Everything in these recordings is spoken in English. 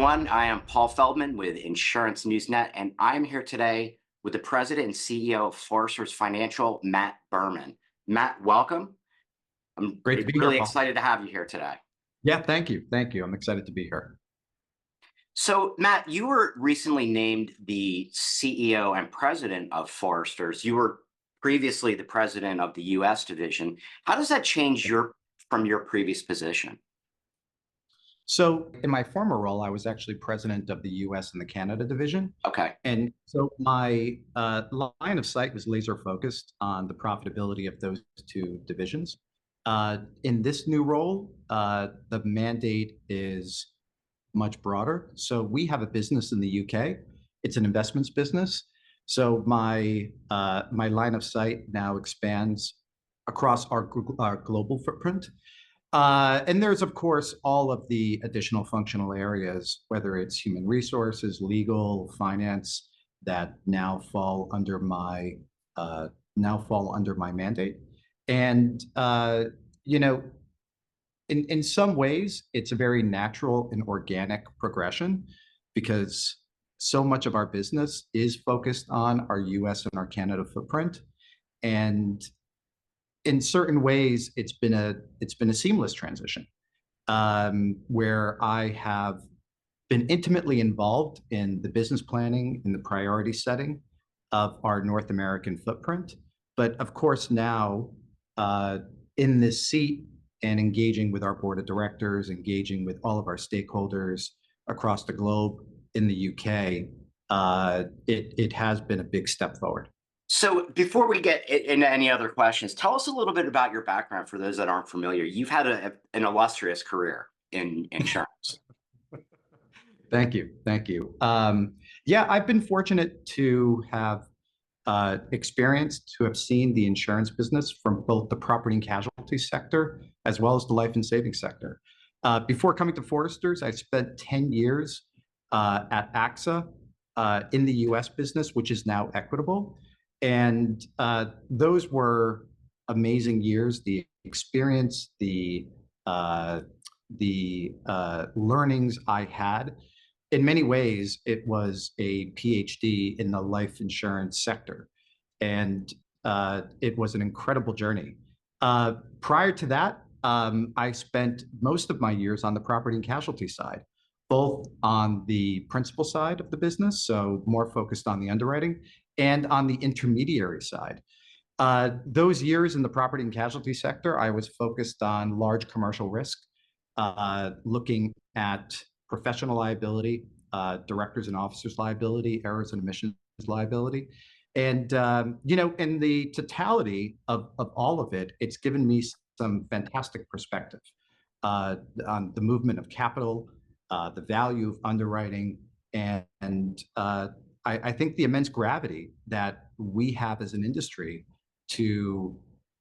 everyone. I am Paul Feldman with Insurance Newsnet, and I'm here today with the president and CEO of Foresters Financial, Matt Berman. Matt, welcome. I'm Great to be here, really Paul. excited to have you here today. Yeah, thank you. Thank you. I'm excited to be here. So, Matt, you were recently named the CEO and president of Foresters. You were previously the president of the U.S. division. How does that change from your previous position? So, in my former role, I was actually president of the US and the Canada division. Okay. And so my line of sight was laser focused on the profitability of those two divisions. In this new role, the mandate is much broader. So we have a business in the UK. It's an investments business. So my line of sight now expands across our global footprint. And there's, of course, all of the additional functional areas, whether it's human resources, legal, finance, that now fall under my mandate. And you know, in some ways, it's a very natural and organic progression because so much of our business is focused on our US and our Canada footprint. And in certain ways, it's been a seamless transition where I have been intimately involved in the business planning and the priority setting of our North American footprint. But of course, now in this seat and engaging with our board of directors, engaging with all of our stakeholders across the globe in the UK, it has been a big step forward. So before we get into any other questions, tell us a little bit about your background for those that aren't familiar. You've had an illustrious career in insurance. Thank you. Thank you. Yeah, I've been fortunate to have to have seen the insurance business from both the property and casualty sector as well as the life and savings sector. Before coming to Foresters, I spent 10 years at AXA in the US business, which is now Equitable. And those were amazing years. The experience, the learnings I had. In many ways, it was a PhD in the life insurance sector, and it was an incredible journey. Prior to that, I spent most of my years on the property and casualty side, both on the principal side of the business, so more focused on the underwriting, and on the intermediary side. Those years in the property and casualty sector, I was focused on large commercial risk, looking at professional liability, directors and officers liability, errors and omissions liability. And, in the totality of all of it, it's given me some fantastic perspective on the movement of capital, the value of underwriting, and I think the immense gravity that we have as an industry to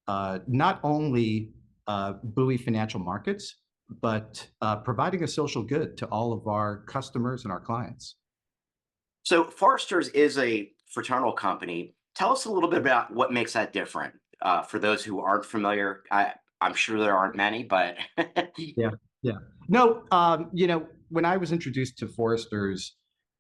not only buoy financial markets, but providing a social good to all of our customers and our clients. So Foresters is a fraternal company. Tell us a little bit about what makes that different for those who aren't familiar. I'm sure there aren't many, but Yeah, yeah. No, when I was introduced to Foresters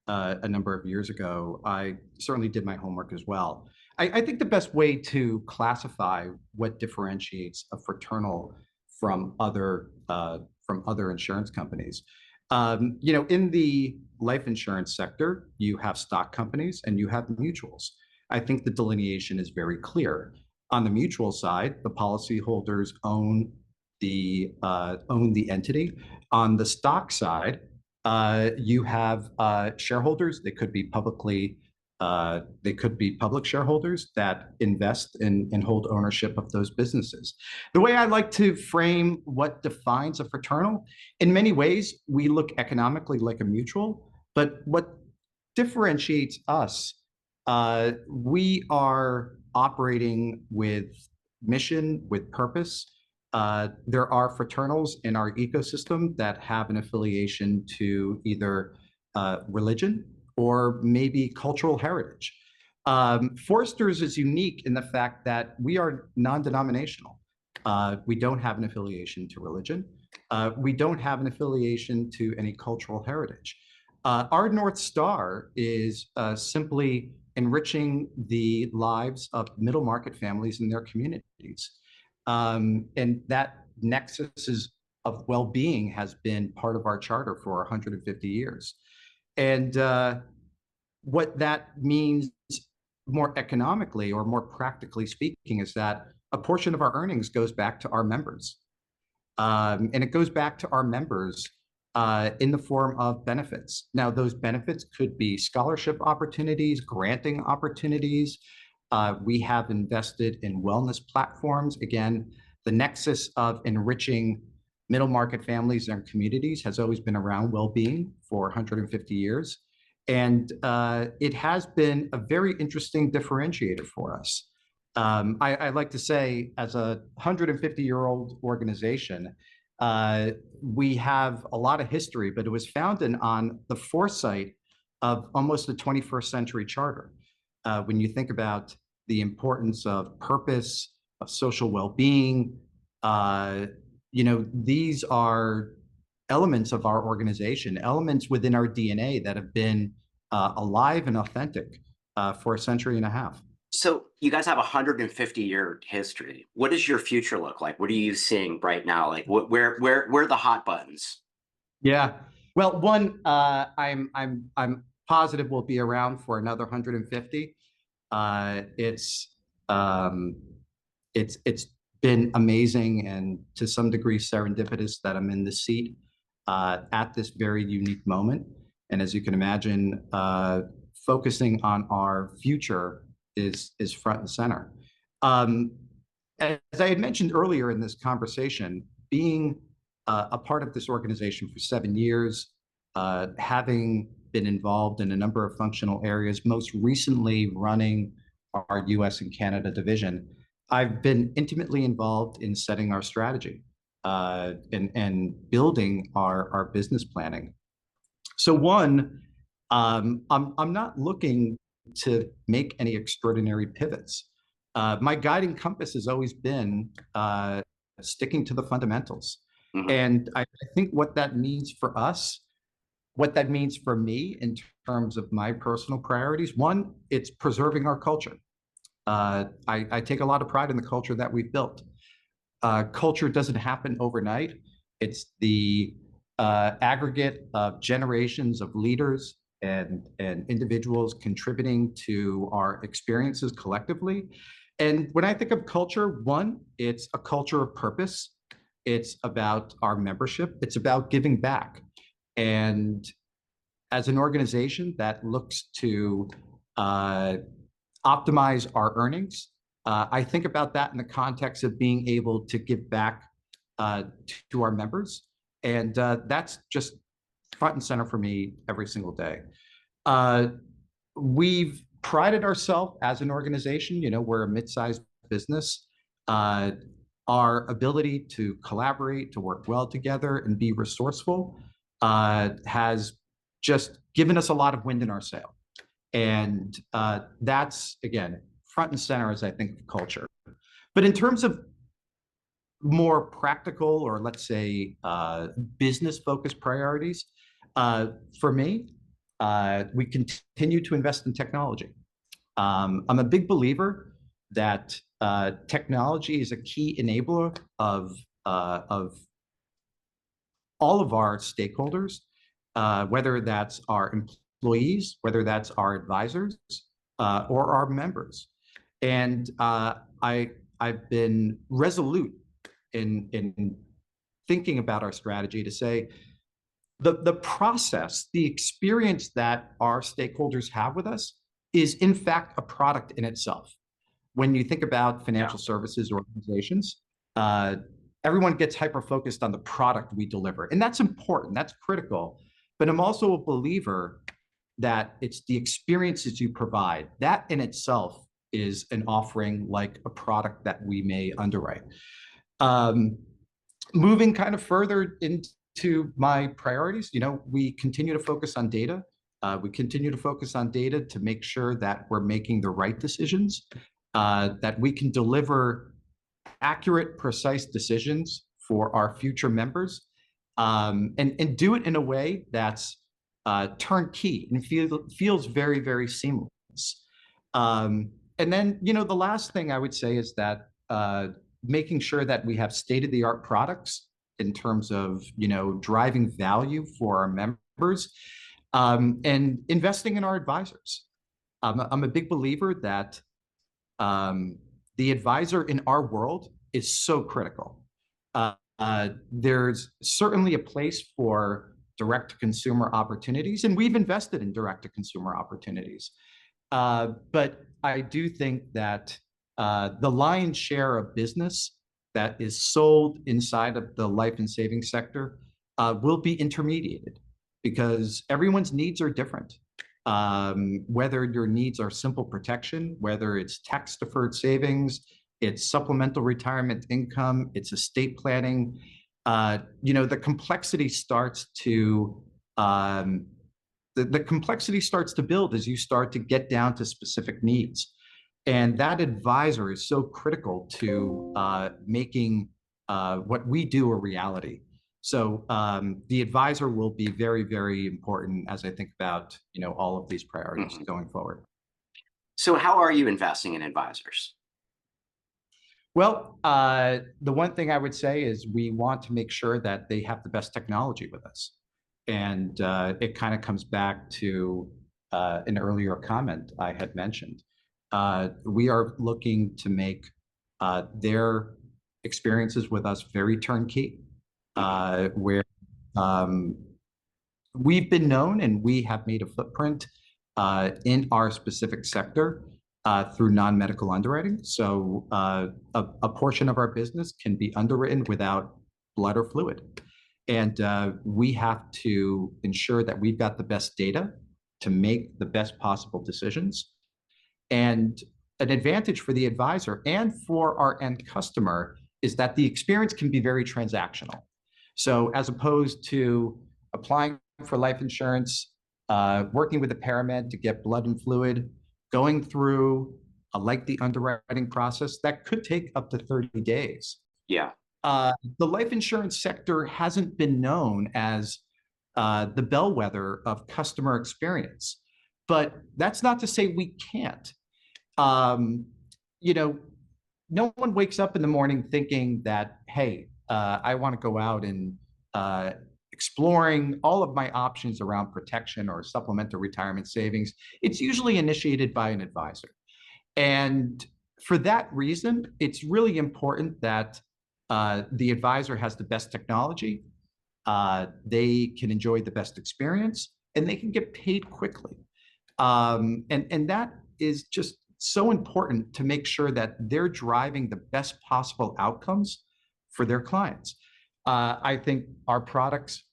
a number of years ago, I certainly did my homework as well. I think the best way to classify what differentiates a fraternal from other insurance companies, in the life insurance sector, you have stock companies and you have mutuals. I think the delineation is very clear. On the mutual side, the policyholders own the entity. On the stock side, you have shareholders. They could be public shareholders that invest and hold ownership of those businesses. The way I like to frame what defines a fraternal, in many ways, we look economically like a mutual, but what differentiates us, we are operating with mission, with purpose. There are fraternals in our ecosystem that have an affiliation to either religion or maybe cultural heritage. Foresters is unique in the fact that we are non-denominational. We don't have an affiliation to religion. We don't have an affiliation to any cultural heritage. Our North Star is simply enriching the lives of middle market families and their communities. And that of well-being has been part of our charter for 150 years. And what that means more economically or more practically speaking is that a portion of our earnings goes back to our members. And it goes back to our members in the form of benefits. Now, those benefits could be scholarship opportunities, granting opportunities. We have invested in wellness platforms. Again, the nexus of enriching middle market families and communities has always been around well-being for 150 years. And it has been a very interesting differentiator for us. I like to say, as a 150-year-old organization, we have a lot of history, but it was founded on the foresight of almost the 21st century charter. When you think about the importance of purpose, of social well-being, these are elements of our organization, elements within our DNA that have been alive and authentic for a century and a half. So you guys have a 150-year history. What does your future look like? What are you seeing right now? Like where are the hot buttons? Yeah. Well, I'm positive we'll be around for another 150. It's it's been amazing and to some degree serendipitous that I'm in the seat at this very unique moment. And as you can imagine, focusing on our future is front and center. Um, as I had mentioned earlier in this conversation, being a part of this organization for 7 years, having been involved in a number of functional areas, most recently running our US and Canada division, I've been intimately involved in setting our strategy and building our business planning. So one, I'm not looking to make any extraordinary pivots. My guiding compass has always been sticking to the fundamentals. Mhm. And I think what that means for us, what that means for me in terms of my personal priorities, one, it's preserving our culture. I take a lot of pride in the culture that we've built. Culture doesn't happen overnight. It's the aggregate of generations of leaders and individuals contributing to our experiences collectively. And when I think of culture, one, it's a culture of purpose. It's about our membership. It's about giving back. And as an organization that looks to optimize our earnings, I think about that in the context of being able to give back to our members. And that's just front and center for me every single day. Uh, we've prided ourselves as an organization, we're a mid-sized business. Our ability to collaborate, to work well together and be resourceful has just given us a lot of wind in our sail. And that's, again, front and center as I think of culture. But in terms of more practical or let's say business focused priorities, for me, we continue to invest in technology. I'm a big believer that technology is a key enabler of all of our stakeholders, whether that's our employees, whether that's our advisors, or our members. And I've been resolute in thinking about our strategy to say the process, the experience that our stakeholders have with us is in fact a product in itself. When you think about financial services organizations, everyone gets hyper-focused on the product we deliver. And that's important, that's critical. But I'm also a believer that it's the experiences you provide. That in itself is an offering like a product that we may underwrite. Moving kind of further into my priorities, we continue to focus on data. We continue to focus on data to make sure that we're making the right decisions, that we can deliver accurate, precise decisions for our future members, and do it in a way that's turnkey and feels very, very seamless. And then, the last thing I would say is that making sure that we have state-of-the-art products in terms of, driving value for our members, and investing in our advisors. I'm a big believer that the advisor in our world is so critical. There's certainly a place for direct-to-consumer opportunities, and we've invested in direct-to-consumer opportunities. But I do think that the lion's share of business that is sold inside of the life and savings sector will be intermediated because everyone's needs are different. Whether your needs are simple protection, whether it's tax-deferred savings, it's supplemental retirement income, it's estate planning, the complexity starts to the complexity starts to build as you start to get down to specific needs. And that advisor is so critical to making what we do a reality. So the advisor will be very, very important as I think about, all of these priorities going forward. So how are you investing in advisors? Well, the one thing I would say is we want to make sure that they have the best technology with us. And it kind of comes back to an earlier comment I had mentioned. We are looking to make their experiences with us very turnkey, where we've been known and we have made a footprint in our specific sector through non-medical underwriting. So a portion of our business can be underwritten without blood or fluid. And we have to ensure that we've got the best data to make the best possible decisions. And an advantage for the advisor and for our end customer is that the experience can be very transactional. So as opposed to applying for life insurance, working with a paramed to get blood and fluid, going through a lengthy underwriting process that could take up to 30 days. Yeah. The life insurance sector hasn't been known as the bellwether of customer experience, but that's not to say we can't. No one wakes up in the morning thinking that, hey, I want to go out and exploring all of my options around protection or supplemental retirement savings. It's usually initiated by an advisor. And for that reason, it's really important that the advisor has the best technology, they can enjoy the best experience, and they can get paid quickly. And that is just so important to make sure that they're driving the best possible outcomes for their clients. I think our products,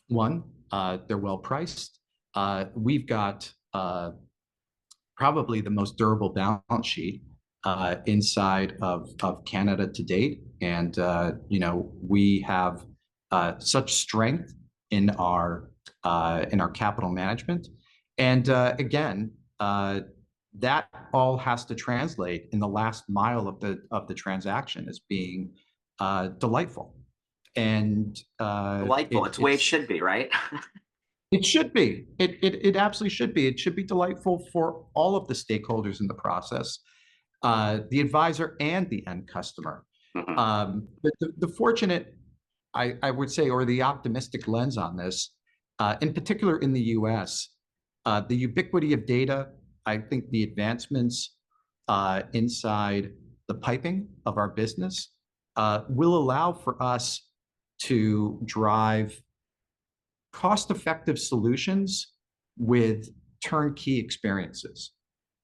one, they're well priced. We've got probably the most durable balance sheet inside of Canada to date. And, we have such strength in our capital management. And again, that all has to translate in the last mile of the transaction as being delightful. And Delightful. It's the way it should be, right? It should be. It absolutely should be. It should be delightful for all of the stakeholders in the process, the advisor and the end customer. But the fortunate, I would say, or the optimistic lens on this, in particular in the US, the ubiquity of data, I think the advancements inside the piping of our business will allow for us to drive cost-effective solutions with turnkey experiences.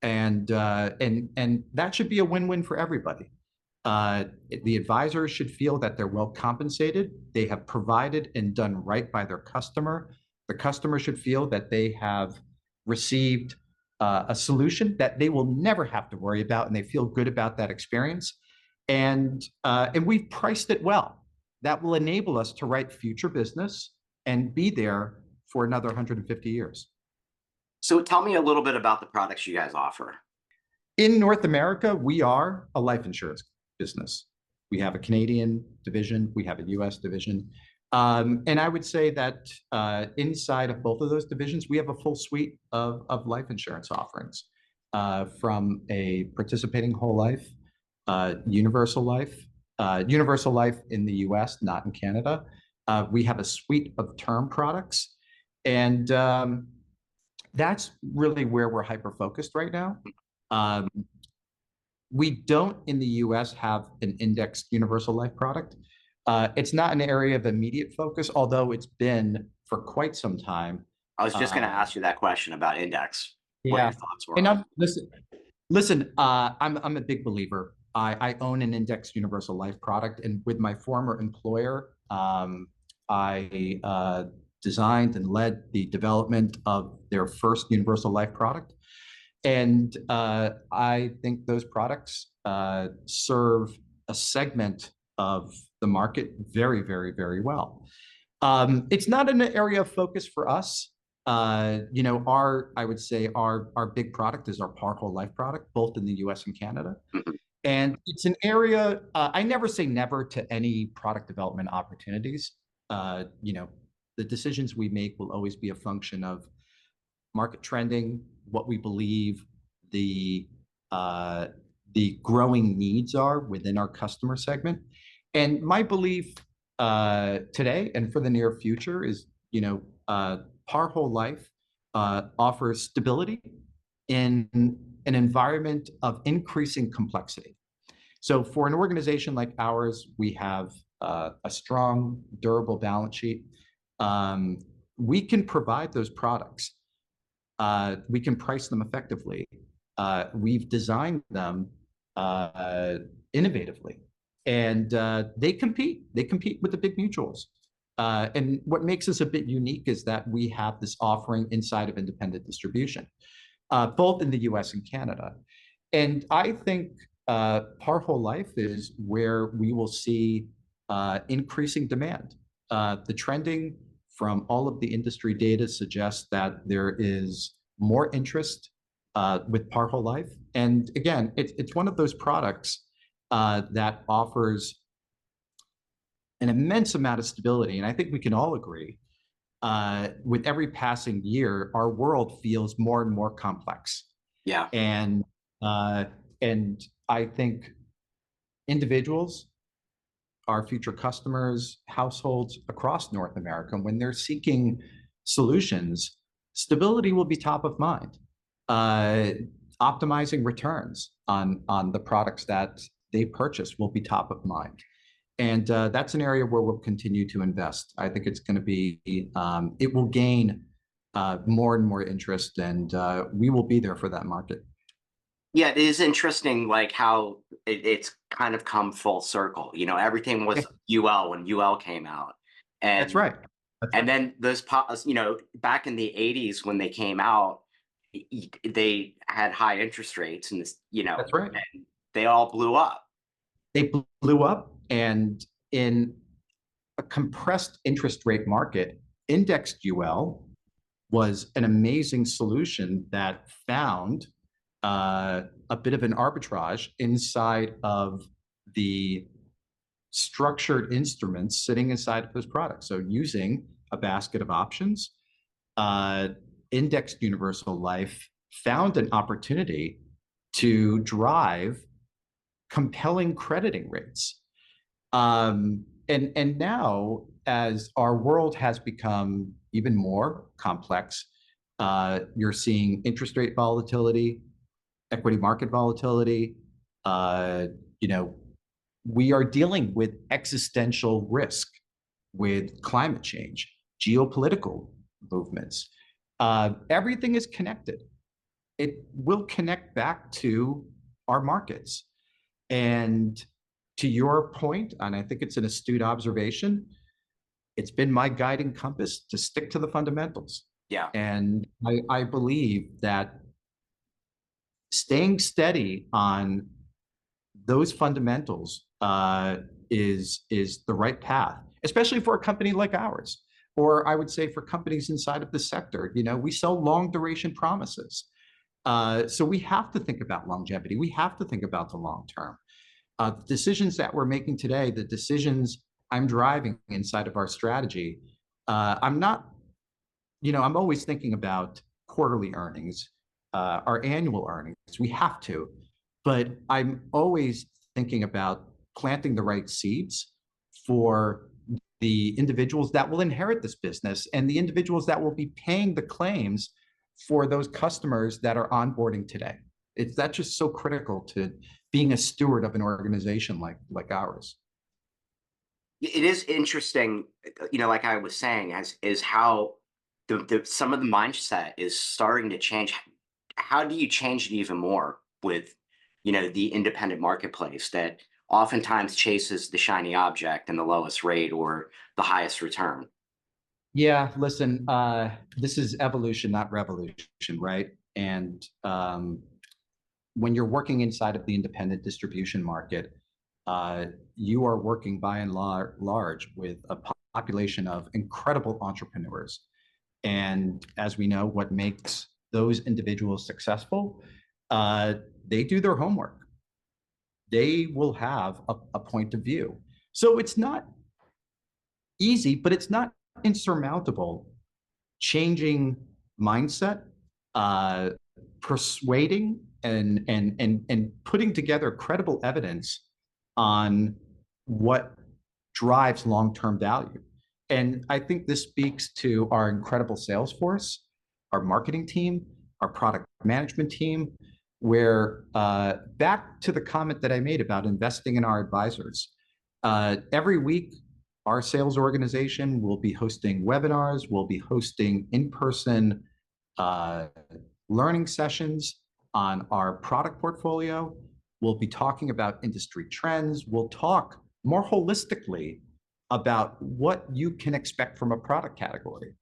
And that should be a win-win for everybody. The advisors should feel that they're well compensated. They have provided and done right by their customer. The customer should feel that they have received a solution that they will never have to worry about, and they feel good about that experience. And we've priced it well. That will enable us to write future business and be there for another 150 years. So tell me a little bit about the products you guys offer. In North America, we are a life insurance business. We have a Canadian division, we have a US division. And I would say that inside of both of those divisions, we have a full suite of life insurance offerings, from a participating whole life, universal life in the US, not in Canada. We have a suite of term products. And that's really where we're hyper focused right now. Um, we don't in the US have an indexed universal life product. It's not an area of immediate focus, although it's been for quite some time. I was just going to Uh, ask you that question about index, what yeah, your thoughts were and on it. listen. I'm a big believer. I own an indexed universal life product, and with my former employer, I designed and led the development of their first universal life product. And I think those products serve a segment of the market very, very, very well. It's not an area of focus for us. I would say our big product is our Par Whole Life product, both in the U.S. and Canada. Mhm. And it's an area, I never say never to any product development opportunities. Uh, you know, the decisions we make will always be a function of market trending, what we believe the uh, the growing needs are within our customer segment. And my belief today and for the near future is, Par Whole Life offers stability in an environment of increasing complexity. So for an organization like ours, we have a strong, durable balance sheet. Um, we can provide those products. We can price them effectively. We've designed them uh, innovatively, and they compete. They compete with the big mutuals. And what makes us a bit unique is that we have this offering inside of independent distribution, both in the US and Canada. And I think Par Whole Life is where we will see increasing demand. The trending from all of the industry data suggests that there is more interest with Par Whole Life. And again, it's one of those products that offers an immense amount of stability. And I think we can all agree with every passing year, our world feels more and more complex. Yeah. And uh, and I think individuals, our future customers, households across North America, when they're seeking solutions, stability will be top of mind. Uh, Optimizing returns on the products that they purchase will be top of mind. And that's an area where we'll continue to invest. I think it's going to be, it will gain more and more interest, and we will be there for that market. Yeah, it is interesting, like how it's kind of come full circle. Everything Yeah, was UL when UL came out, that's and right. That's and right. then back in the '80s when they came out, they had high interest rates, and That's right. and they all blew up. They blew up, and in a compressed interest rate market, indexed UL was an amazing solution that found a bit of an arbitrage inside of the structured instruments sitting inside of those products. So using a basket of options, uh, indexed universal life found an opportunity to drive compelling crediting rates. And now, as our world has become even more complex, you're seeing interest rate volatility, equity market volatility. Uh, you know, we are dealing with existential risk with climate change, geopolitical movements. Everything is connected. It will connect back to our markets. And to your point, and I think it's an astute observation, it's been my guiding compass to stick to the fundamentals. Yeah. And I believe that staying steady on those fundamentals is the right path, especially for a company like ours, or I would say for companies inside of the sector. We sell long duration promises, so we have to think about longevity. We have to think about the long term. The decisions that we're making today, the decisions I'm driving inside of our strategy, I'm not, I'm always thinking about quarterly earnings, our annual earnings. We have to, but I'm always thinking about planting the right seeds for the individuals that will inherit this business and the individuals that will be paying the claims for those customers that are onboarding today. That's just so critical to being a steward of an organization like ours. It is interesting, like I was saying, as is how some of the mindset is starting to change. How do you change it even more with, the independent marketplace that oftentimes chases the shiny object and the lowest rate or the highest return? Yeah, listen, this is evolution, not revolution, right? And when you're working inside of the independent distribution market, you are working by and large with a population of incredible entrepreneurs. And as we know, what makes those individuals successful, they do their homework. They will have a point of view. So it's not easy, but it's not insurmountable. Changing mindset, uh, persuading, and putting together credible evidence on what drives long-term value. And I think this speaks to our incredible sales force, our marketing team, our product management team, where back to the comment that I made about investing in our advisors, every week our sales organization will be hosting webinars, we'll be hosting in-person uh, learning sessions on our product portfolio. We'll be talking about industry trends. We'll talk more holistically about what you can expect from a product category.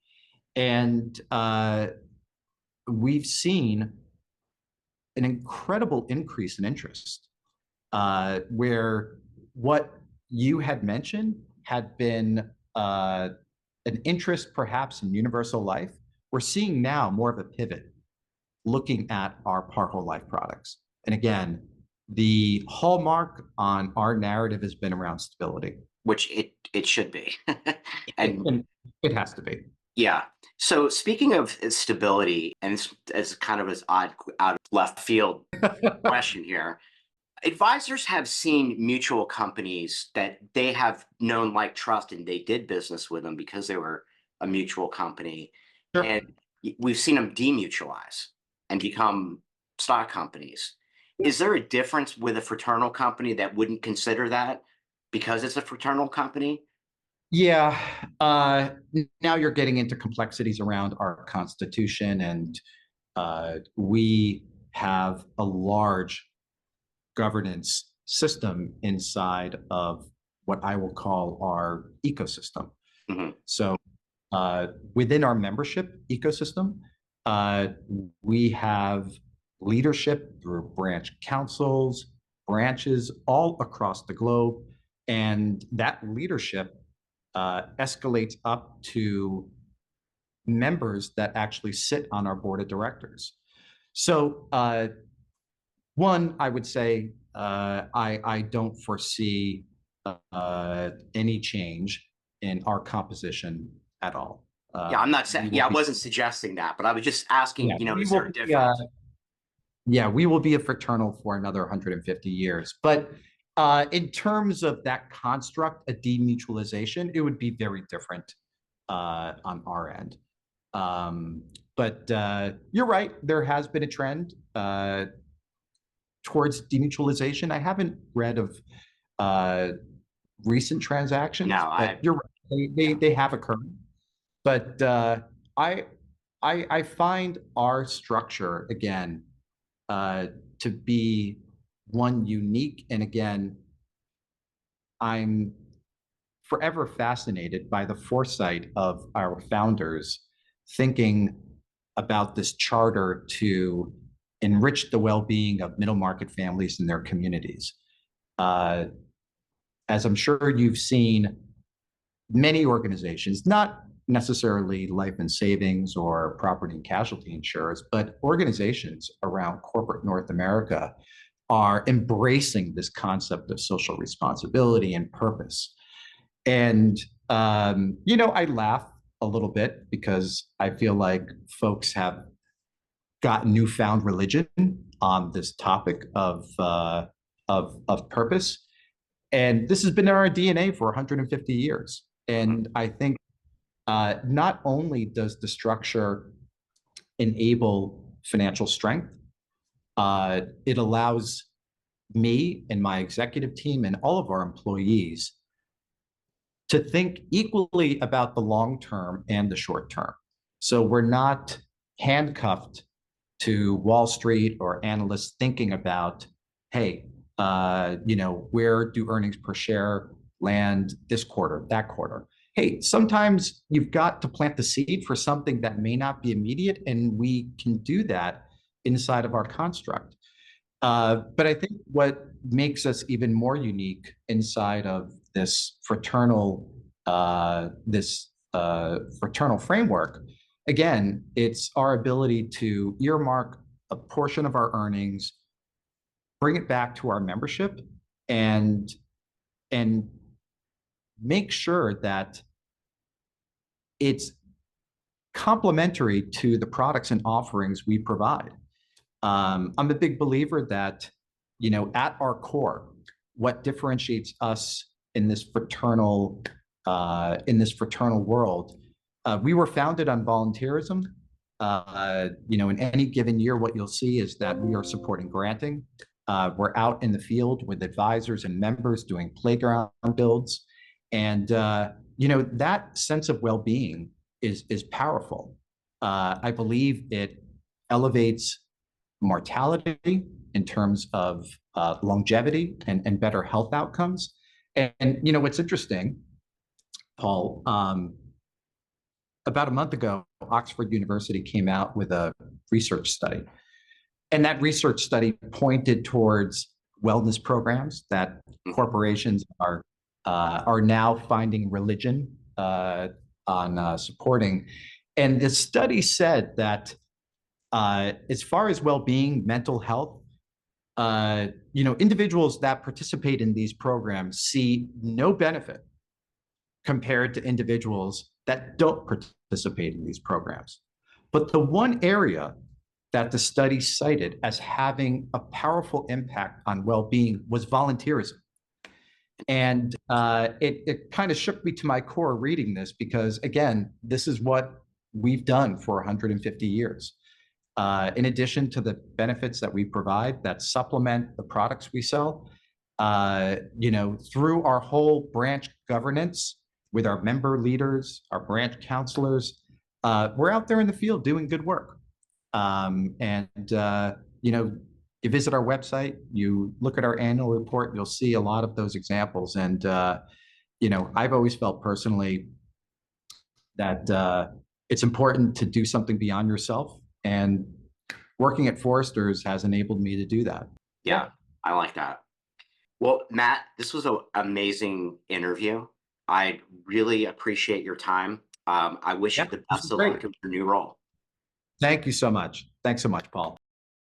And we've seen an incredible increase in interest, where what you had mentioned had been an interest perhaps in universal life. We're seeing now more of a pivot looking at our Par Whole Life products. And again, the hallmark on our narrative has been around stability. Which it should be. And And it has to be. yeah. So speaking of stability, and it's as kind of as odd out of left field question here, advisors have seen mutual companies that they have known, like, trust, and they did business with them because they were a mutual company. Sure. And we've seen them demutualize and become stock companies. Is there a difference with a fraternal company that wouldn't consider that because it's a fraternal company? Yeah. Now you're getting into complexities around our Constitution, and we have a large governance system inside of what I will call our ecosystem. Mhm. So within our membership ecosystem, uh, we have leadership through branch councils, branches all across the globe. And that leadership escalates up to members that actually sit on our board of directors. So one, I would say I don't foresee any change in our composition at all. Yeah, I'm not saying, We will yeah, I be, wasn't suggesting that, but I was just asking, yeah, we is will there a be, difference? yeah, we will be a fraternal for another 150 years. But in terms of that construct, a demutualization, it would be very different on our end. Um, but you're right, there has been a trend towards demutualization. I haven't read of uh, recent No, transactions, but I, you're right. yeah. They have occurred. But I, I find our structure again uh, to be one unique. And again, I'm forever fascinated by the foresight of our founders thinking about this charter to enrich the well-being of middle market families in their communities. Uh, as I'm sure you've seen, many organizations, not necessarily life and savings or property and casualty insurers, but organizations around corporate North America are embracing this concept of social responsibility and purpose. And, I laugh a little bit because I feel like folks have got newfound religion on this topic of purpose. And this has been in our DNA for 150 years. Mhm. And I think not only does the structure enable financial strength, it allows me and my executive team and all of our employees to think equally about the long term and the short term. So we're not handcuffed to Wall Street or analysts thinking about, hey, where do earnings per share land this quarter, that quarter? Hey, sometimes you've got to plant the seed for something that may not be immediate, and we can do that inside of our construct. But I think what makes us even more unique inside of this fraternal framework, again, it's our ability to earmark a portion of our earnings, bring it back to our membership, and and make sure that it's complementary to the products and offerings we provide. I'm a big believer that, at our core, what differentiates us in this fraternal world, we were founded on volunteerism. In any given year, what you'll see is that we are supporting granting. We're out in the field with advisors and members doing playground builds, and that sense of well-being is powerful. I believe it elevates mortality in terms of longevity and better health outcomes. And what's interesting, Paul, about a month ago, Oxford University came out with a research study. And that research study pointed towards wellness programs that corporations are now finding religion on supporting. And the study said that as far as well-being, mental health, individuals that participate in these programs see no benefit compared to individuals that don't participate in these programs. But the one area that the study cited as having a powerful impact on well-being was volunteerism. And it kind of shook me to my core reading this because, again, this is what we've done for 150 years. In addition to the benefits that we provide that supplement the products we sell, through our whole branch governance with our member leaders, our branch counselors, we're out there in the field doing good work. You visit our website, you look at our annual report, you'll see a lot of those examples. And, I've always felt personally that it's important to do something beyond yourself. And working at Forrester's has enabled me to do that. Yeah, I like that. Well, Matt, this was an amazing interview. I really appreciate your time. I wish you the This best is of great. luck in your new role. Thank you so much. Thanks so much, Paul.